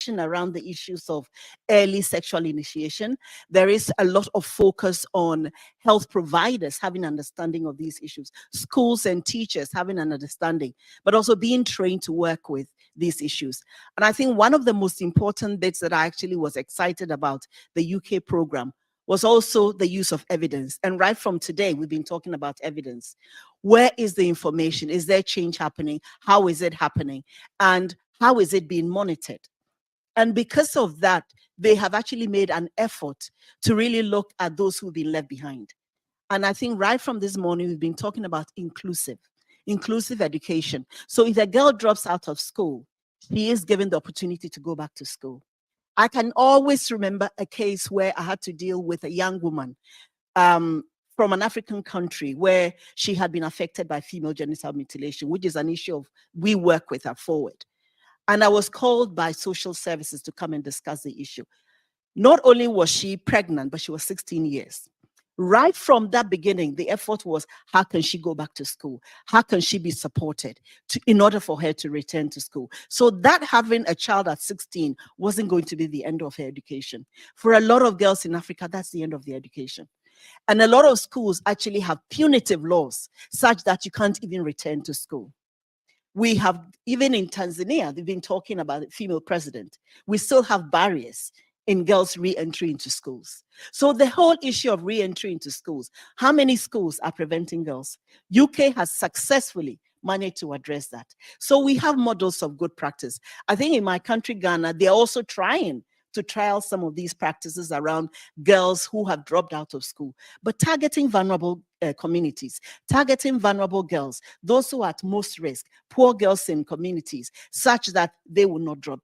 around the issues of early sexual initiation. There is a lot of focus on health providers having understanding of these issues, schools and teachers having an understanding, but also being trained to work with these issues. And I think one of the most important bits that I actually was excited about the UK program was also the use of evidence. And right from today, we've been talking about evidence. Where is the information? Is there change happening? How is it happening? And how is it being monitored? And because of that, they have actually made an effort to really look at those who've been left behind. And I think right from this morning, we've been talking about inclusive education. So if a girl drops out of school, she is given the opportunity to go back to school. I can always remember a case where I had to deal with a young woman from an African country where she had been affected by female genital mutilation, which is an issue we work with her forward. And I was called by social services to come and discuss the issue. Not only was she pregnant, but she was 16 years. Right from that beginning, the effort was, how can she go back to school? How can she be supported in order for her to return to school? So that having a child at 16 wasn't going to be the end of her education. For a lot of girls in Africa, that's the end of their education. And a lot of schools actually have punitive laws such that you can't even return to school. We have, even in Tanzania, they've been talking about the female president. We still have barriers in girls' re-entry into schools. So the whole issue of re-entry into schools, how many schools are preventing girls? UK has successfully managed to address that. So we have models of good practice. I think in my country, Ghana, they're also trying to trial some of these practices around girls who have dropped out of school, but targeting vulnerable communities, targeting vulnerable girls, those who are at most risk, poor girls in communities, such that they will not drop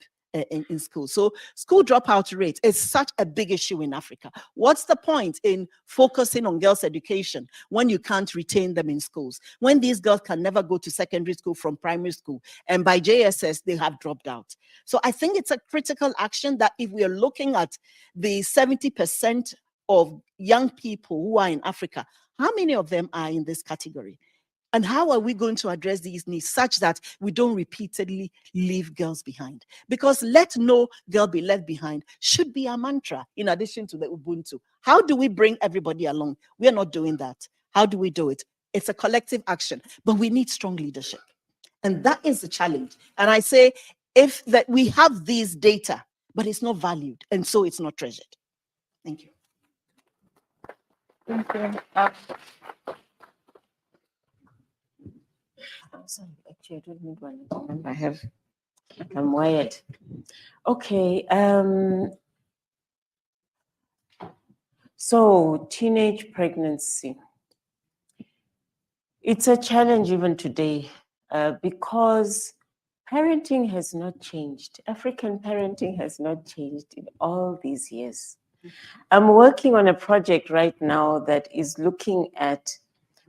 in school. So school dropout rate is such a big issue in Africa. What's the point in focusing on girls' education when you can't retain them in schools, when these girls can never go to secondary school from primary school, and by JSS, they have dropped out? So I think it's a critical action that if we are looking at the 70% of young people who are in Africa, how many of them are in this category? And how are we going to address these needs such that we don't repeatedly leave girls behind? Because let no girl be left behind should be our mantra in addition to the Ubuntu. How do we bring everybody along? We are not doing that. How do we do it? It's a collective action, but we need strong leadership. And that is the challenge. And I say, if that we have these data, but it's not valued, and so it's not treasured. Thank you. Thank you. Sorry, actually, I don't need one. I'm wired. Okay. So teenage pregnancy. It's a challenge even today because parenting has not changed. African parenting has not changed in all these years. I'm working on a project right now that is looking at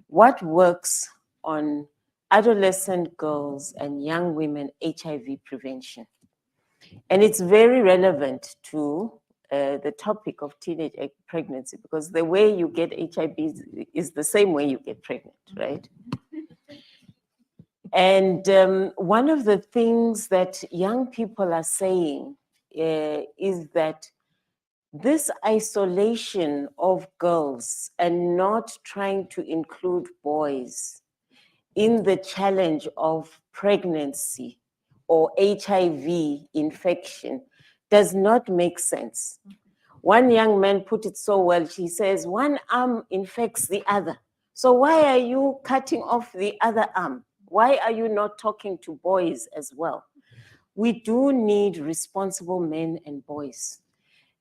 what works on adolescent girls and young women HIV prevention. And it's very relevant to the topic of teenage pregnancy, because the way you get HIV is the same way you get pregnant, right? And one of the things that young people are saying is that this isolation of girls and not trying to include boys in the challenge of pregnancy or HIV infection does not make sense. One young man put it so well. He says, one arm infects the other. So why are you cutting off the other arm? Why are you not talking to boys as well? We do need responsible men and boys.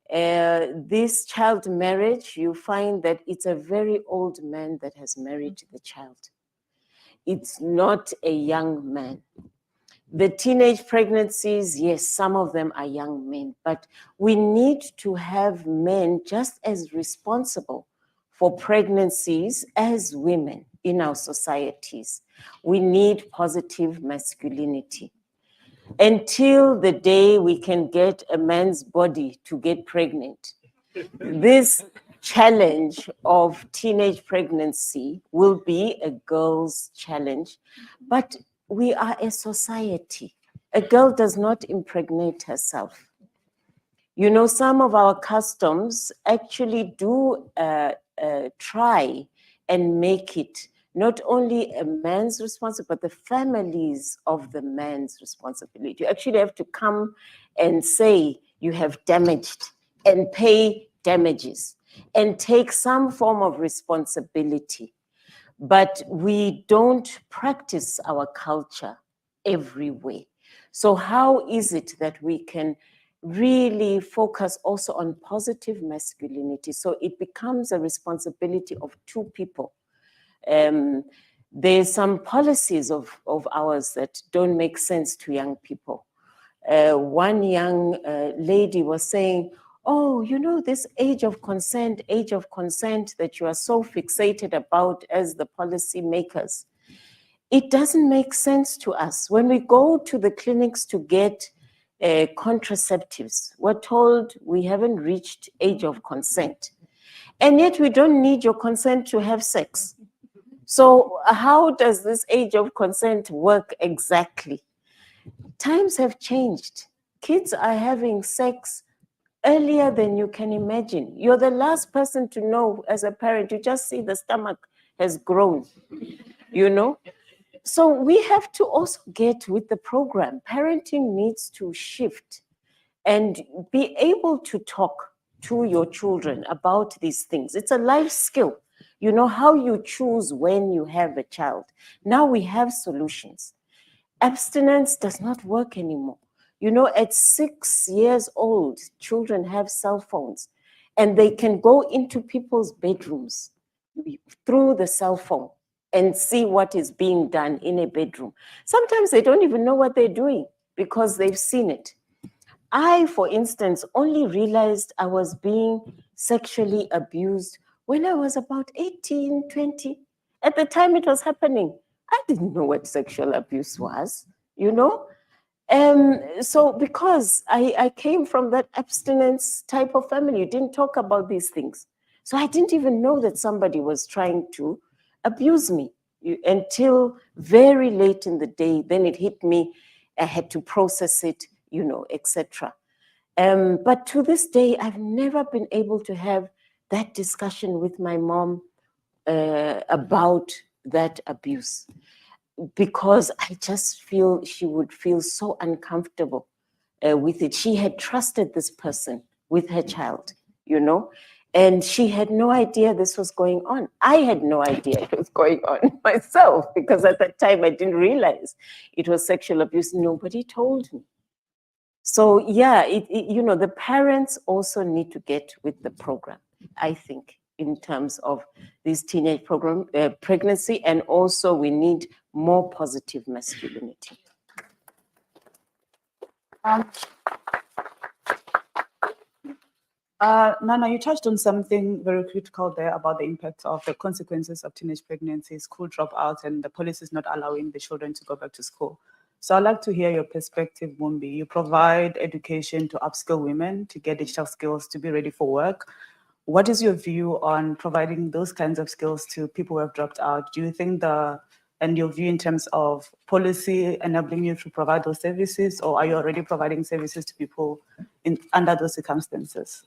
This child marriage, you find that it's a very old man that has married the child. It's not a young man. The teenage pregnancies, yes, some of them are young men, but we need to have men just as responsible for pregnancies as women in our societies. We need positive masculinity. Until the day we can get a man's body to get pregnant, this challenge of teenage pregnancy will be a girl's challenge, but we are a society. A girl does not impregnate herself. You know, some of our customs actually do try and make it not only a man's responsibility, but the families of the man's responsibility. You actually have to come and say you have damaged and pay damages and take some form of responsibility. But we don't practice our culture everywhere. So how is it that we can really focus also on positive masculinity so it becomes a responsibility of two people? There's some policies of ours that don't make sense to young people. One young lady was saying, oh, you know, this age of consent that you are so fixated about as the policy makers, it doesn't make sense to us. When we go to the clinics to get contraceptives, we're told we haven't reached age of consent. And yet we don't need your consent to have sex. So how does this age of consent work exactly? Times have changed. Kids are having sex earlier than you can imagine. You're the last person to know as a parent. You just see the stomach has grown, you know? So we have to also get with the program. Parenting needs to shift and be able to talk to your children about these things. It's a life skill. You know how you choose when you have a child. Now we have solutions. Abstinence does not work anymore. You know, at 6 years old, children have cell phones and they can go into people's bedrooms through the cell phone and see what is being done in a bedroom. Sometimes they don't even know what they're doing because they've seen it. I, for instance, only realized I was being sexually abused when I was about 18, 20. At the time it was happening, I didn't know what sexual abuse was, you know? So because I came from that abstinence type of family, you didn't talk about these things. So I didn't even know that somebody was trying to abuse me until very late in the day. Then it hit me, I had to process it, you know, etc. But to this day, I've never been able to have that discussion with my mom about that abuse, because I just feel she would feel so uncomfortable with it. She had trusted this person with her child, you know, and she had no idea this was going on. I had no idea it was going on myself, because at that time I didn't realize it was sexual abuse. Nobody told me. So yeah, you know, the parents also need to get with the program, I think, in terms of this teenage program, pregnancy, and also we need more positive masculinity. Nana, you touched on something very critical there about the impact of the consequences of teenage pregnancy, school dropouts, and the policies not allowing the children to go back to school. So I'd like to hear your perspective, Mumbi. You provide education to upskill women to get digital skills to be ready for work. What is your view on providing those kinds of skills to people who have dropped out? Do you think and your view in terms of policy enabling you to provide those services, or are you already providing services to people under those circumstances?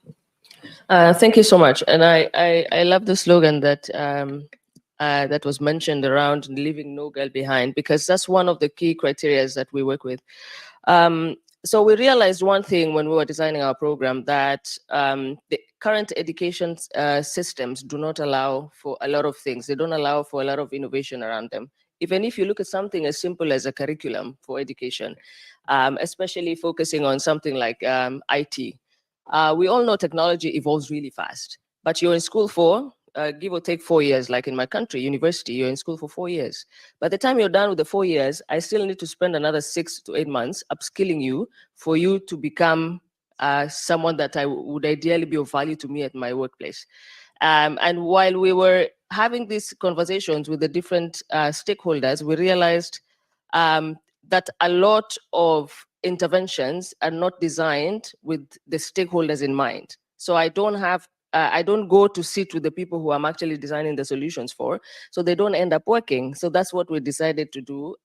Thank you so much. And I love the slogan that that was mentioned around leaving no girl behind, because that's one of the key criteria that we work with. So we realized one thing when we were designing our program, that the current education systems do not allow for a lot of things. They don't allow for a lot of innovation around them. Even if you look at something as simple as a curriculum for education, especially focusing on something like IT, we all know technology evolves really fast, but you're in school for give or take 4 years. Like in my country, university, you're in school for 4 years. By the time you're done with the 4 years, I still need to spend another 6 to 8 months upskilling you for you to become someone that I would ideally be of value to me at my workplace. And while we were having these conversations with the different stakeholders, we realized that a lot of interventions are not designed with the stakeholders in mind. So I don't have I don't go to sit with the people who I'm actually designing the solutions for, so they don't end up working. So that's what we decided to do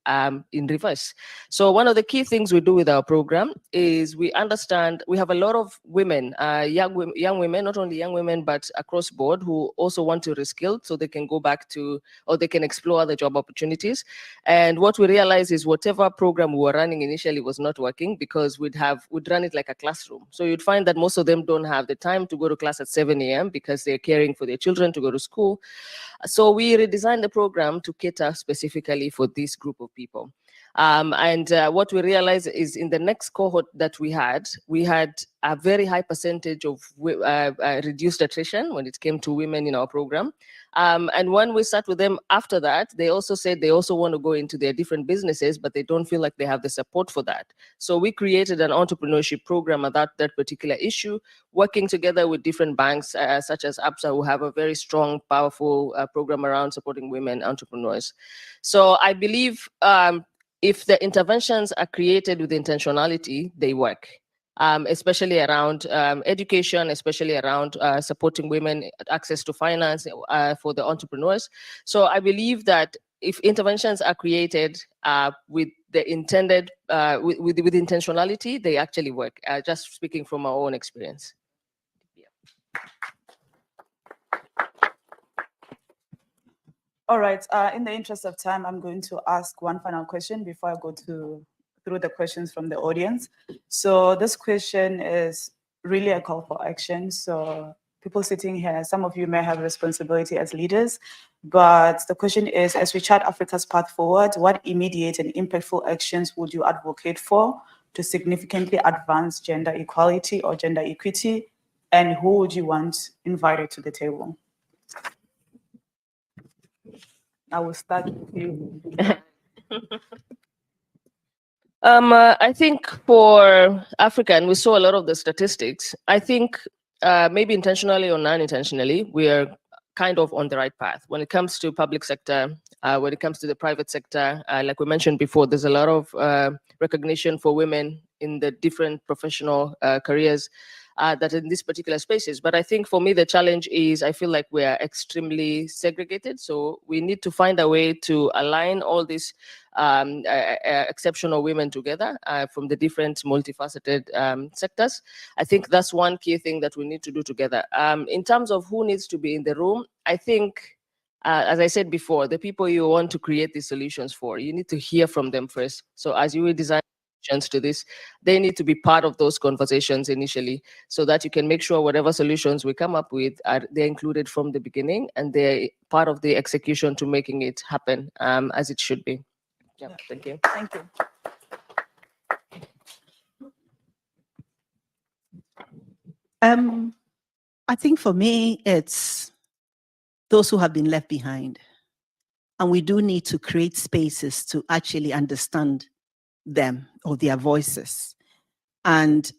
in reverse. So one of the key things we do with our program is we understand we have a lot of women, young women, not only young women, but across board, who also want to reskill so they can go back to, or they can explore other job opportunities. And what we realized is whatever program we were running initially was not working, because we'd run it like a classroom. So you'd find that most of them don't have the time to go to class at 7 a.m. because they're caring for their children to go to school. So we redesigned the program to cater specifically for this group of people. What we realized is in the next cohort that we had a very high percentage of reduced attrition when it came to women in our program. And when we sat with them after that, they also said they also want to go into their different businesses, but they don't feel like they have the support for that. So we created an entrepreneurship program about that particular issue, working together with different banks, such as ABSA, who have a very strong, powerful program around supporting women entrepreneurs. So I believe if the interventions are created with intentionality, they work. Especially around education, especially around supporting women access to finance for the entrepreneurs. So I believe that if interventions are created with the intended, with intentionality, they actually work, just speaking from our own experience. All right, in the interest of time, I'm going to ask one final question before I go through the questions from the audience. So this question is really a call for action. So people sitting here, some of you may have responsibility as leaders, but the question is, as we chart Africa's path forward, what immediate and impactful actions would you advocate for to significantly advance gender equality or gender equity? And who would you want invited to the table? I will start with you. I think for Africa, and we saw a lot of the statistics, I think maybe intentionally or non-intentionally, we are kind of on the right path. When it comes to public sector, when it comes to the private sector, like we mentioned before, there's a lot of recognition for women in the different professional careers that in these particular spaces. But I think for me, the challenge is I feel like we are extremely segregated. So we need to find a way to align all these exceptional women together from the different multifaceted sectors. I think that's one key thing that we need to do together. In terms of who needs to be in the room, I think, as I said before, the people you want to create these solutions for, you need to hear from them first. So as you design to this, they need to be part of those conversations initially, so that you can make sure whatever solutions we come up with they're included from the beginning, and they're part of the execution to making it happen as it should be. Yeah, thank you. Thank you. I think for me, it's those who have been left behind. And we do need to create spaces to actually understand them or their voices. And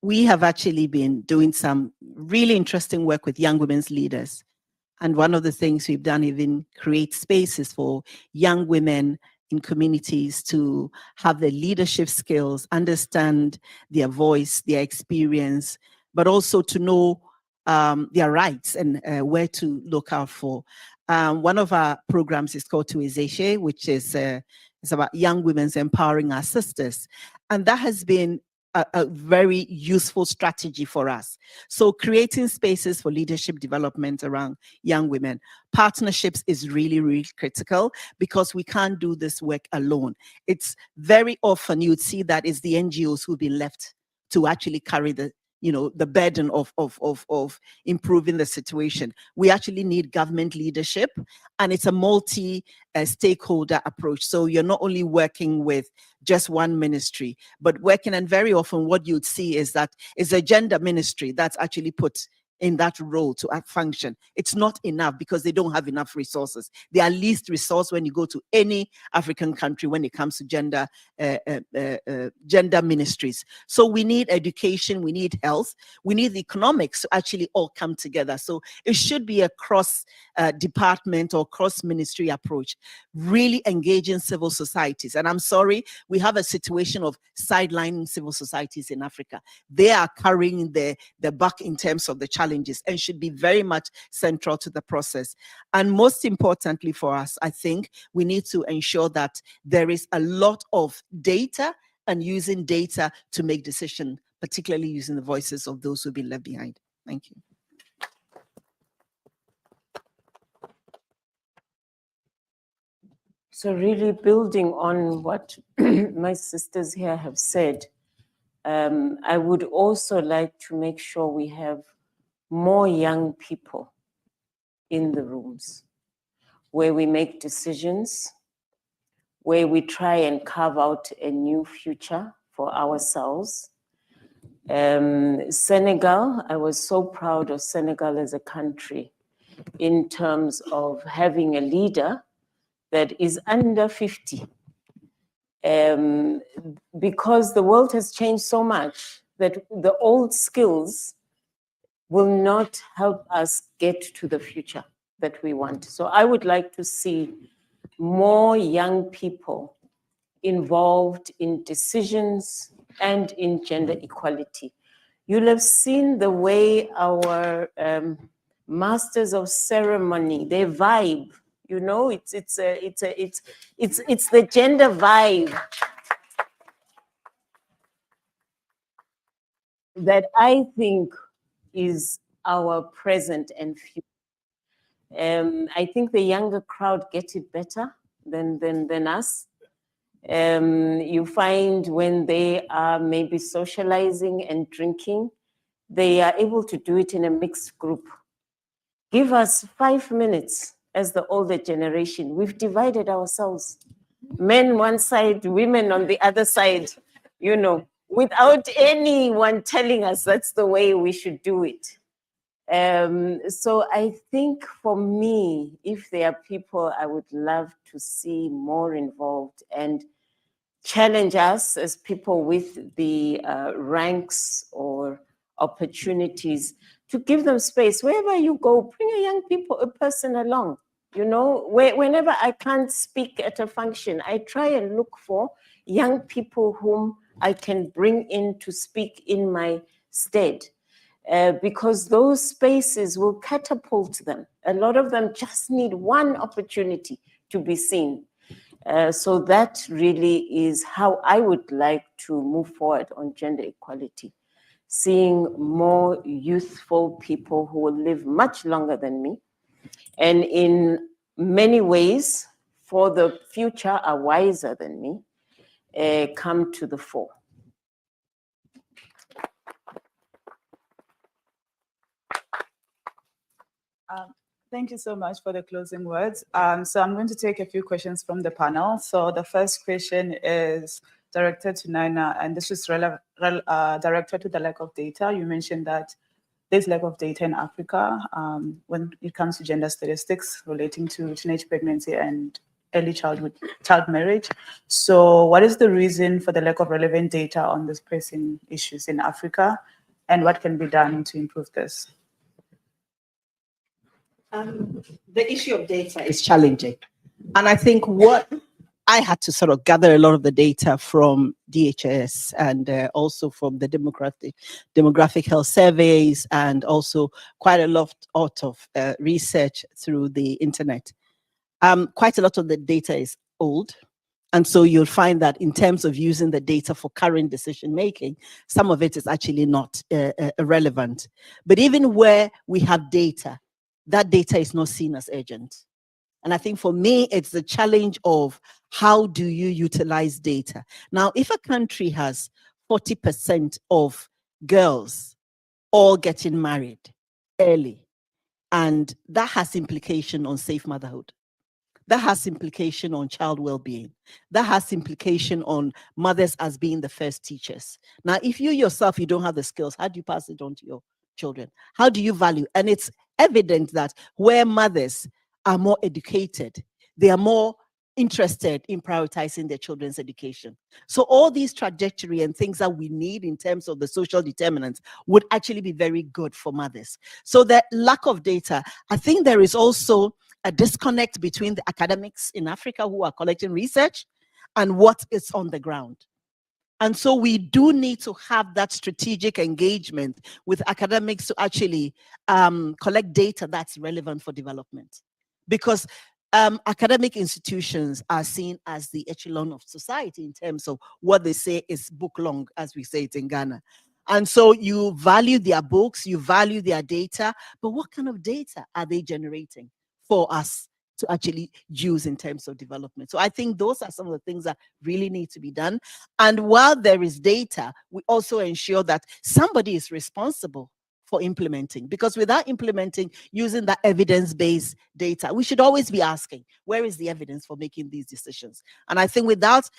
we have actually been doing some really interesting work with young women's leaders. And one of the things we've done even create spaces for young women in communities to have the leadership skills, understand their voice, their experience, but also to know their rights and where to look out for. One of our programs is called Tuizeshe, which is it's about young women empowering our sisters. And that has been a very useful strategy for us. So creating spaces for leadership development around young women. Partnerships is really, really critical, because we can't do this work alone. It's very often you'd see that it's the NGOs who've been left to actually carry the burden of improving the situation. We actually need government leadership, and it's a multi-stakeholder approach. So you're not only working with just one ministry, but working, and very often what you'd see is that it's a gender ministry that's actually put in that role to function. It's not enough because they don't have enough resources. They are least resourced when you go to any African country when it comes to gender ministries. So we need education, we need health, we need the economics to actually all come together. So it should be a cross department or cross ministry approach, really engaging civil societies. And I'm sorry, we have a situation of sidelining civil societies in Africa. They are carrying the buck in terms of the challenges challenges and should be very much central to the process. And most importantly for us, I think we need to ensure that there is a lot of data and using data to make decisions, particularly using the voices of those who've been left behind. Thank you. So really building on what my sisters here have said, I would also like to make sure we have more young people in the rooms where we make decisions, where we try and carve out a new future for ourselves. Senegal, I was so proud of Senegal as a country in terms of having a leader that is under 50. Because the world has changed so much that the old skills will not help us get to the future that we want. So I would like to see more young people involved in decisions and in gender equality. You'll have seen the way our masters of ceremony, they vibe. You know, it's the gender vibe that I think is our present and future. I think the younger crowd get it better than us. You find when they are maybe socializing and drinking, they are able to do it in a mixed group. Give us 5 minutes as the older generation. We've divided ourselves. Men one side, women on the other side, you know, without anyone telling us that's the way we should do it. So I think for me, if there are people I would love to see more involved and challenge us as people with the ranks or opportunities, to give them space. Wherever you go, bring a person along. You know, whenever I can't speak at a function, I try and look for young people whom I can bring in to speak in my stead. Because those spaces will catapult them. A lot of them just need one opportunity to be seen. So that really is how I would like to move forward on gender equality. Seeing more youthful people who will live much longer than me, and in many ways, for the future, are wiser than me, come to the fore. Thank you so much for the closing words. So I'm going to take a few questions from the panel. So the first question is directed to Nina, and this is directed to the lack of data. You mentioned that there's lack of data in Africa when it comes to gender statistics relating to teenage pregnancy and early child marriage. So what is the reason for the lack of relevant data on these pressing issues in Africa, and what can be done to improve this? The issue of data is challenging. And I think what I had to sort of gather a lot of the data from DHS and also from the demographic health surveys, and also quite a lot of research through the internet. Quite a lot of the data is old. And so you'll find that in terms of using the data for current decision making, some of it is actually not relevant. But even where we have data, that data is not seen as urgent. And I think for me, it's the challenge of how do you utilize data? Now, if a country has 40% of girls all getting married early, and that has implication on safe motherhood, that has implication on child well-being, that has implication on mothers as being the first teachers. Now, if you yourself, you don't have the skills, how do you pass it on to your children? How do you value? And it's evident that where mothers are more educated, they are more interested in prioritizing their children's education. So all these trajectory and things that we need in terms of the social determinants would actually be very good for mothers. So that lack of data, I think there is also a disconnect between the academics in Africa who are collecting research and what is on the ground. And so we do need to have that strategic engagement with academics to actually collect data that's relevant for development. Because academic institutions are seen as the echelon of society in terms of what they say is book long, as we say it in Ghana. And so you value their books, you value their data, but what kind of data are they generating for us to actually use in terms of development? So I think those are some of the things that really need to be done. And while there is data, we also ensure that somebody is responsible for implementing, because without implementing using that evidence-based data, we should always be asking, where is the evidence for making these decisions? And I think without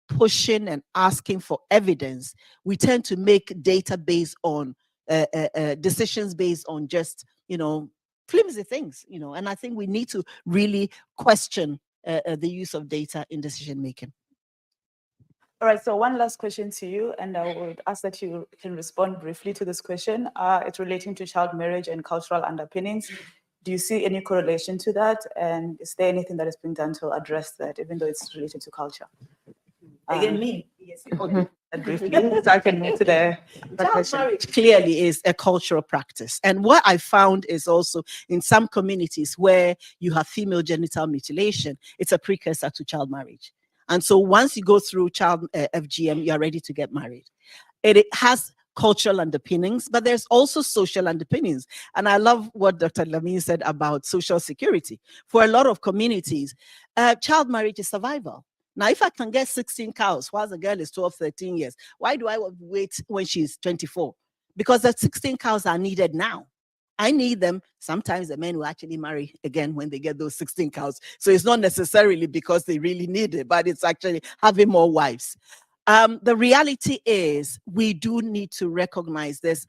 pushing and asking for evidence, we tend to make data based on decisions based on just, flimsy things, and I think we need to really question the use of data in decision making. All right, so one last question to you, and I would ask that you can respond briefly to this question. It's relating to child marriage and cultural underpinnings. Do you see any correlation to that? And is there anything that is being done to address that, even though it's related to culture? Again, me. Yes. Briefly, so I can move to the Child question. marriage clearly is a cultural practice. And what I found is also in some communities where you have female genital mutilation, it's a precursor to child marriage. And so once you go through child FGM, you are ready to get married. It has cultural underpinnings, but there's also social underpinnings. And I love what Dr. Lamine said about social security. For a lot of communities, child marriage is survival. Now, if I can get 16 cows while the girl is 12, 13 years, why do I wait when she's 24? Because the 16 cows are needed now. I need them. Sometimes the men will actually marry again when they get those 16 cows. So it's not necessarily because they really need it, but it's actually having more wives. The reality is we do need to recognize this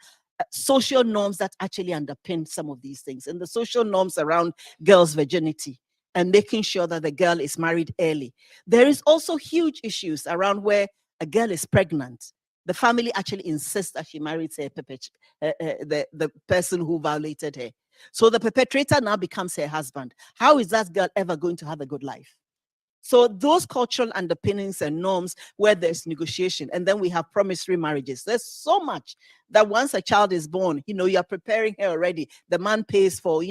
social norms that actually underpin some of these things, and the social norms around girls' virginity and making sure that the girl is married early. There is also huge issues around where a girl is pregnant. The family actually insists that she marries the person who violated her. So the perpetrator now becomes her husband. How is that girl ever going to have a good life? So those cultural underpinnings and norms where there's negotiation, and then we have promissory marriages. There's so much that once a child is born, you're preparing her already. The man pays for,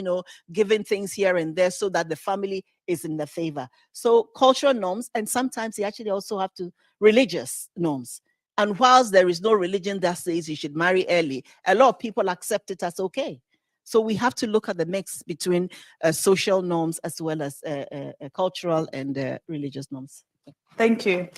giving things here and there so that the family is in the favor. So cultural norms, and sometimes you actually also have to religious norms. And whilst there is no religion that says you should marry early, a lot of people accept it as okay. So we have to look at the mix between social norms as well as cultural and religious norms. Thank you.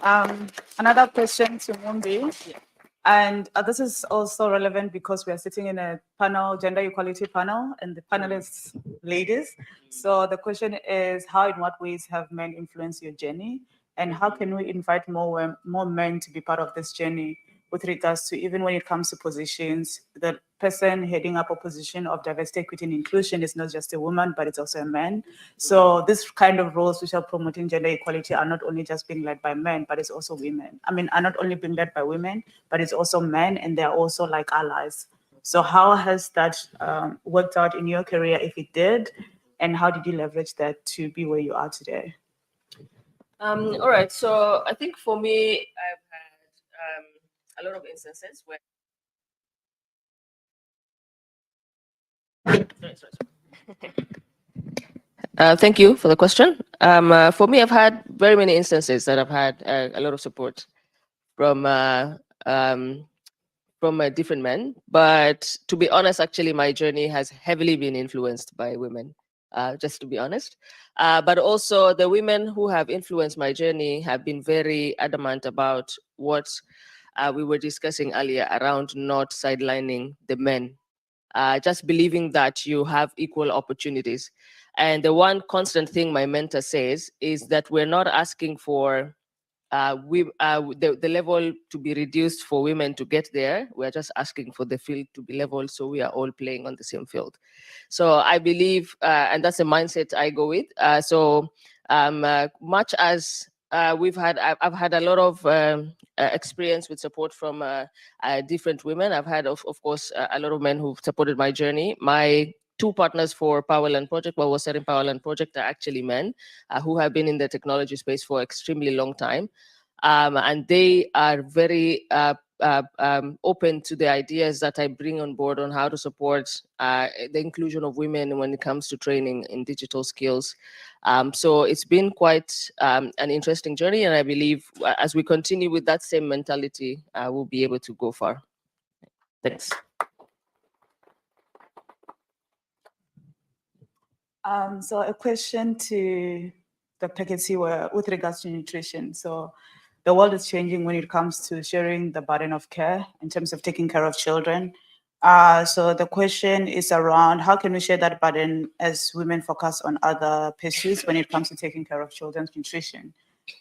Another question to Mumbi. Yeah. And this is also relevant because we are sitting in a panel, gender equality panel, and the panelists ladies. So the question is, how and what ways have men influenced your journey? And how can we invite more men to be part of this journey with regards to, even when it comes to positions, the person heading up a position of diversity, equity, and inclusion is not just a woman, but it's also a man. So this kind of roles which are promoting gender equality are not only just being led by men, but it's also women. Are not only being led by women, but it's also men, and they're also like allies. So how has that worked out in your career, if it did, and how did you leverage that to be where you are today? All right. So I think for me, I've had a lot of instances where. Thank you for the question. For me, I've had very many instances that I've had a lot of support from different men. But to be honest, actually, my journey has heavily been influenced by women. Just to be honest. But also the women who have influenced my journey have been very adamant about what we were discussing earlier around not sidelining the men, just believing that you have equal opportunities. And the one constant thing my mentor says is that we're not asking for the level to be reduced for women to get there. We're just asking for the field to be level so we are all playing on the same field. So I believe, and that's the mindset I go with. Much as I've had a lot of experience with support from different women. I've had, of course, a lot of men who've supported my journey. My two partners for Powerland Project, what was setting Powerland Project, are actually men who have been in the technology space for extremely long time. and they are very open to the ideas that I bring on board on how to support the inclusion of women when it comes to training in digital skills. So it's been quite an interesting journey, and I believe as we continue with that same mentality, we'll be able to go far. Thanks. So a question to Dr. Ketsiwa with regards to nutrition. So the world is changing when it comes to sharing the burden of care in terms of taking care of children. So the question is around how can we share that burden as women focus on other pursuits when it comes to taking care of children's nutrition?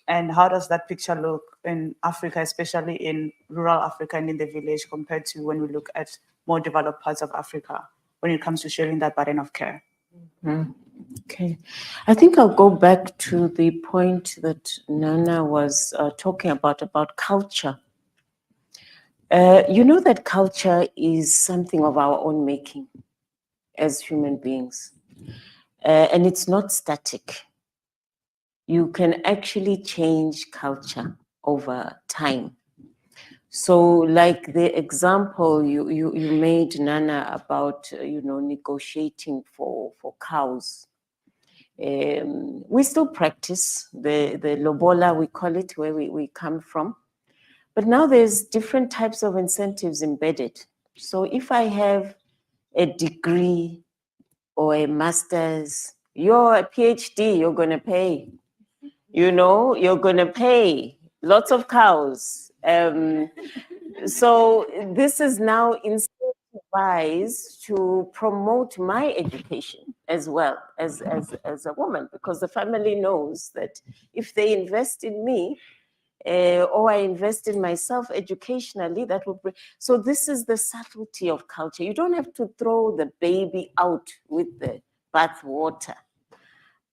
And how does that picture look in Africa, especially in rural Africa and in the village, compared to when we look at more developed parts of Africa when it comes to sharing that burden of care? Okay, I think I'll go back to the point that Nana was talking about culture. You know that culture is something of our own making as human beings, and it's not static. You can actually change culture over time. So, like the example you made, Nana, about negotiating for cows. We still practice the lobola, we call it, where we come from. But now there's different types of incentives embedded. So if I have a degree or a master's, you're a PhD, you're going to pay. You're going to pay lots of cows. So this is now incentivized to promote my education as well as a woman, because the family knows that if they invest in me, or I invest in myself educationally, that will bring. So this is the subtlety of culture. You don't have to throw the baby out with the bath water,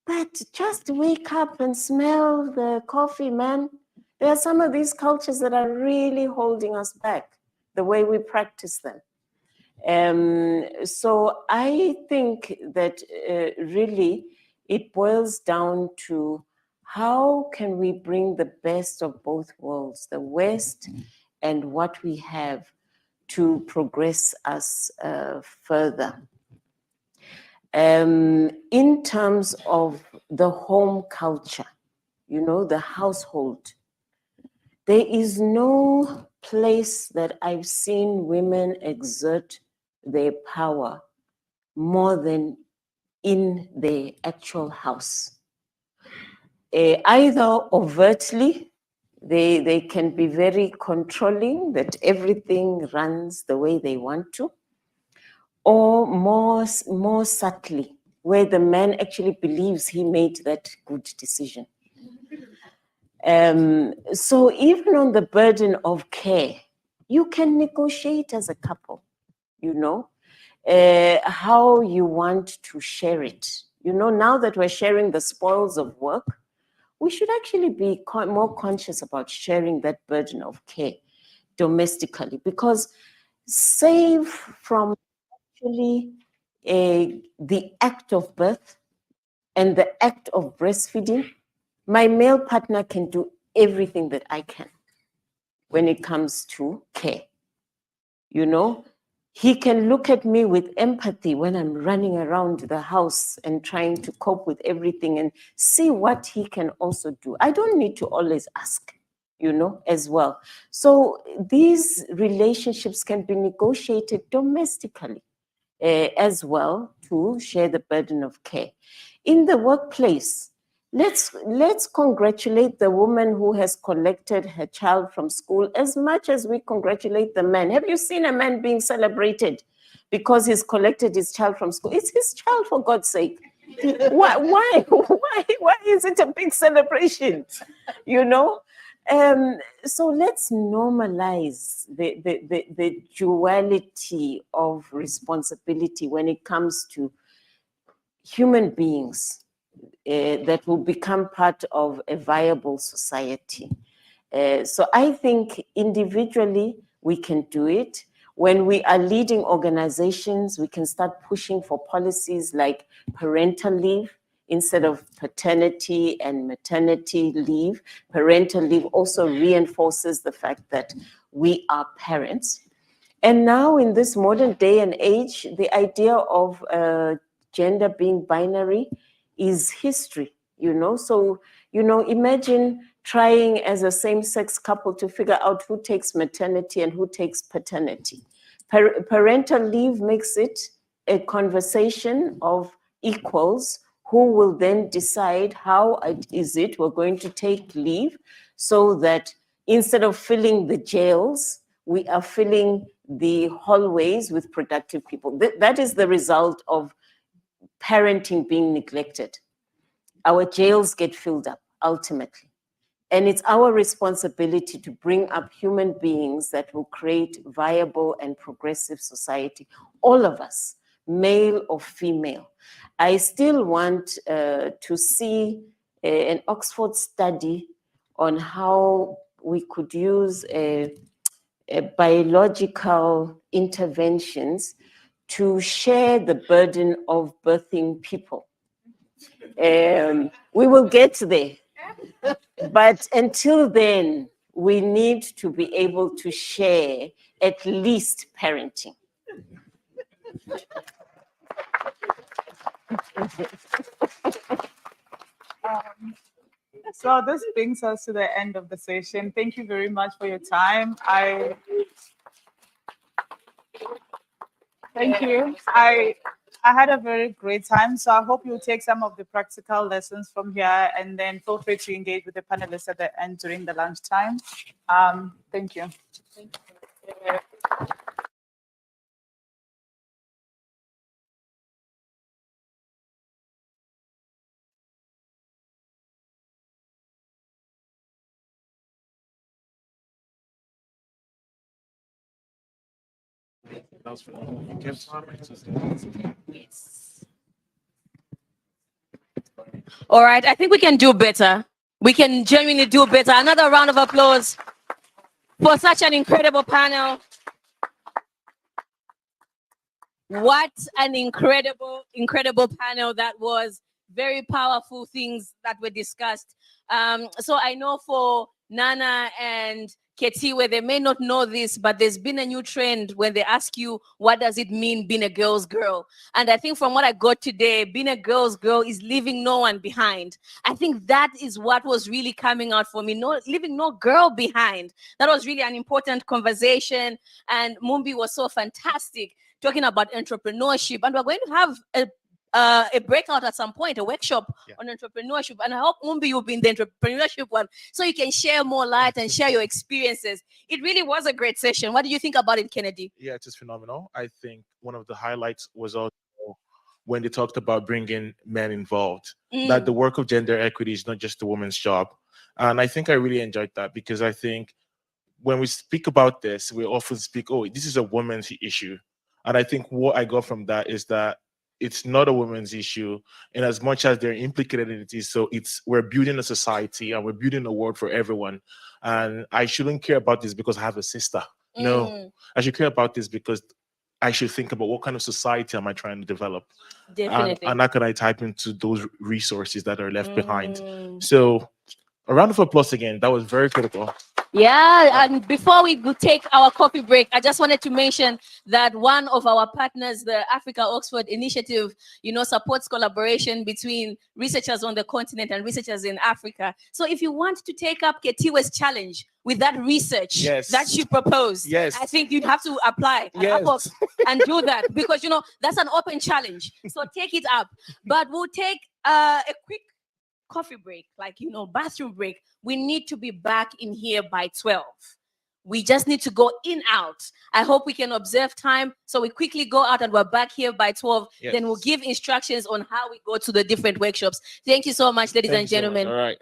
but just wake up and smell the coffee, man. There are some of these cultures that are really holding us back, the way we practice them. So I think that really it boils down to how can we bring the best of both worlds, the West and what we have, to progress us further. In terms of the home culture, the household, there is no place that I've seen women exert their power more than in the actual house. Either overtly, they can be very controlling, that everything runs the way they want to, or more subtly, where the man actually believes he made that good decision. So even on the burden of care, you can negotiate as a couple, how you want to share it. Now that we're sharing the spoils of work, we should actually be more conscious about sharing that burden of care domestically, because save from actually the act of birth and the act of breastfeeding, my male partner can do everything that I can when it comes to care. He can look at me with empathy when I'm running around the house and trying to cope with everything, and see what he can also do. I don't need to always ask, as well. So these relationships can be negotiated domestically as well, to share the burden of care. In the workplace, let's congratulate the woman who has collected her child from school as much as we congratulate the man. Have you seen a man being celebrated because he's collected his child from school? It's his child, for God's sake. Why is it a big celebration? So let's normalize the duality of responsibility when it comes to human beings that will become part of a viable society. So I think individually we can do it. When we are leading organizations, we can start pushing for policies like parental leave instead of paternity and maternity leave. Parental leave also reinforces the fact that we are parents. And now in this modern day and age, the idea of gender being binary is history, you know? So, you know, imagine trying as a same-sex couple to figure out who takes maternity and who takes paternity. Parental leave makes it a conversation of equals who will then decide how is it we're going to take leave, so that instead of filling the jails, we are filling the hallways with productive people. That is the result of parenting being neglected. Our jails get filled up ultimately. And it's our responsibility to bring up human beings that will create viable and progressive society. All of us, male or female. I still want to see an Oxford study on how we could use biological interventions to share the burden of birthing people. We will get there. But until then, we need to be able to share at least parenting. So this brings us to the end of the session. Thank you very much for your time. Thank you. I had a very great time. So I hope you take some of the practical lessons from here, and then feel free to engage with the panelists at the end during the lunchtime. Thank you. Thank you. All right, I think we can do better. We can genuinely do better. Another round of applause for such an incredible panel. What an incredible panel that was. Very powerful things that were discussed. So I know for Nana and Ketiwe, they may not know this, but there's been a new trend when they ask you, what does it mean being a girl's girl? And I think from what I got today, being a girl's girl is leaving no one behind. I think that is what was really coming out for me, leaving no girl behind. That was really an important conversation. And Mumbi was so fantastic talking about entrepreneurship. And we're going to have a breakout at some point, a workshop on entrepreneurship. And I hope, Mumbi, you'll be in the entrepreneurship one so you can share more light and share your experiences. It really was a great session. What do you think about it, Kennedy? Yeah, it's just phenomenal. I think one of the highlights was also when they talked about bringing men involved, that the work of gender equity is not just a woman's job. And I think I really enjoyed that, because I think when we speak about this, we often speak, oh, this is a woman's issue. And I think what I got from that is that it's not a women's issue, in as much as they're implicated in it. So we're building a society and we're building a world for everyone. And I shouldn't care about this because I have a sister. No, I should care about this because I should think about what kind of society am I trying to develop. Definitely. And how can I type into those resources that are left behind? So a round of applause again. That was very critical. Yeah, and before we take our coffee break, I just wanted to mention that one of our partners, the Africa Oxford Initiative, supports collaboration between researchers on the continent and researchers in Africa. So if you want to take up Ketiwe's challenge with that research that she proposed, I think you'd have to apply and do that, because, that's an open challenge. So take it up. But we'll take a quick coffee break, bathroom break. We need to be back in here by 12. We just need to go in, out. I hope we can observe time. So we quickly go out and we're back here by 12. Then we'll give instructions on how we go to the different workshops. Thank you so much, ladies and gentlemen. All right.